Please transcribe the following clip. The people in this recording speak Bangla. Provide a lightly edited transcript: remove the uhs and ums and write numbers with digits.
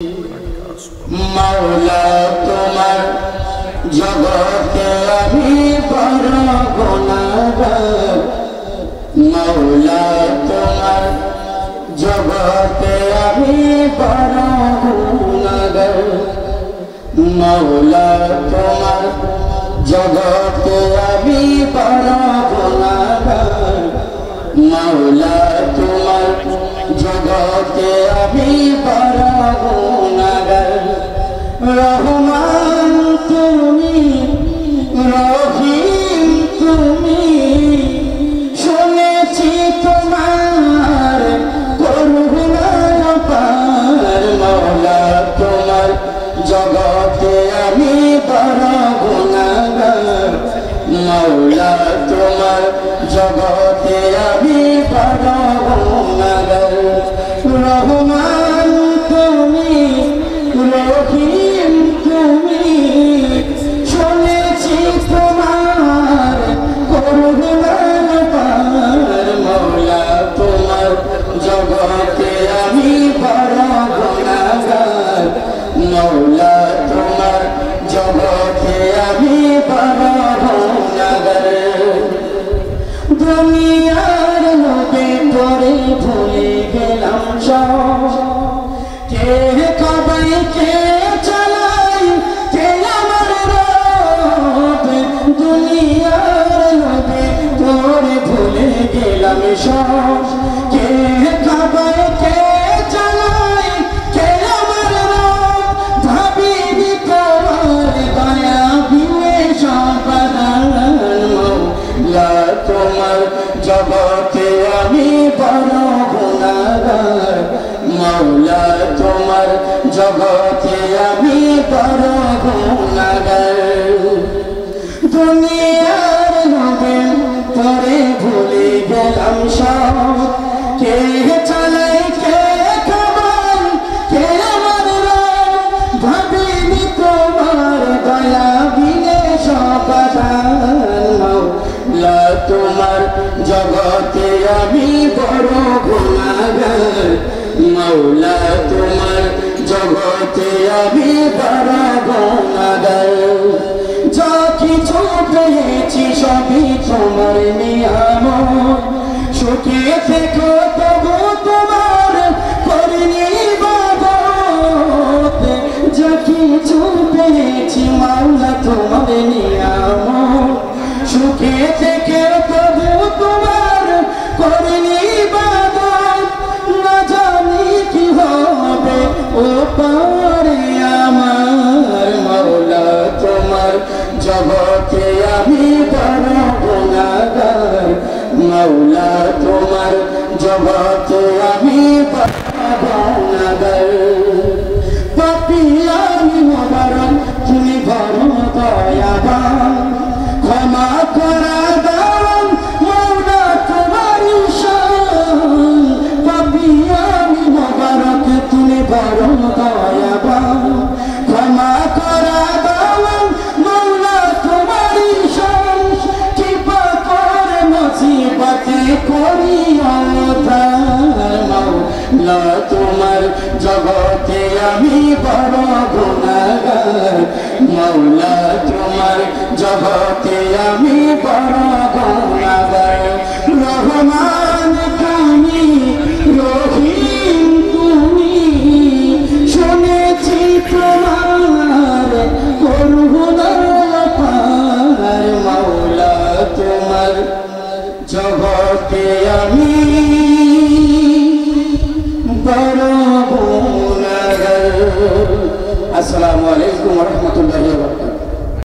मौला तुम्हार जगते अभी बड़ गुनाहगार। मौला तुम्हार जगते अभी बड़ गुनाहगार। मौला तुम्हार जगते अभी बड़ गुनाहगार। मौला तुम्हार जगते अभी बड़ गुनाहगार। रहमान तुमी रहीम तुमी শুনেছি তোমার করুণা পার। মওলা তোমার জগতে আমি বড় গুনাহগার। মওলা তোমার জগতে আমি বড় গুনাহগার। রহমান তুমি রহিম তুমি শুনেছি তোমার করুণার পার। মওলা তোমার জগতে আমি বড় গুনাহগার। মওলা তোমার জগতে আমি বড় গুনাহগার। দুনিয়ার লোভে পড়ে ভুলে গেলাম সব। কে কবে কে চালাই কে আমার রব। দুনিয়ার লোভে পড়ে ভুলে গেলাম সব। কে কবে কে চালাই কে আমার রব। ভাবিনি তোমার দয়া বিনে সমাধান। মওলা তোমার জগতে আমি বড় গুনাহগার। মওলা তোমার জগতে আমি বড় গুনাহগার। দুনিয়ার লোভে পড়ে ভুলে গেলাম সব। কে চালাই কে খাবার কে আমার রব। ভাবিনি তোমার দয়া বিনে সমাধান। মওলা তোমার জগতে আমি বড় গুনাহগার। মওলা তোমার জগতে আমি বড় গুনাহগার। যা কিছু পেয়েছি সবই তোমার নিয়ামত। সুখে থেকো তবু তোমার করিনি ইবাদত। যা কিছু পেয়েছি মওলা তোমার নিয়ামত। সুখে থেকে তবু তোমার করিনি ইবাদত। না জানি কি হবে ও পারে আমার। মওলা তোমার জগতে আমি বড় গুনাহগার। মওলা তোমার জগতে আমি বড় গুনাহগার। পাপী আমি মোবারক তুমি বড় দয়াবান। ক্ষমা করা দাও মওলা তোমার শান। পাপী আমি মোবারক তুমি বড় দয়াবান। ক্ষমা করা দাও মওলা তোমার শান। কৃপা করে মুসিবতে করিও উদ্ধার। মওলা তোমার জগতে আমি বড় গুনাহগার। মওলা তোমার জগতে আমি বড় গুনাহগার। রহমান তুমি রহিম তুমি শুনেছি তোমার করুণার পার। মওলা তোমার জগতে আমি বড় গুনাহগার। আসসালামু আলাইকুম ওয়া রাহমাতুল্লাহি।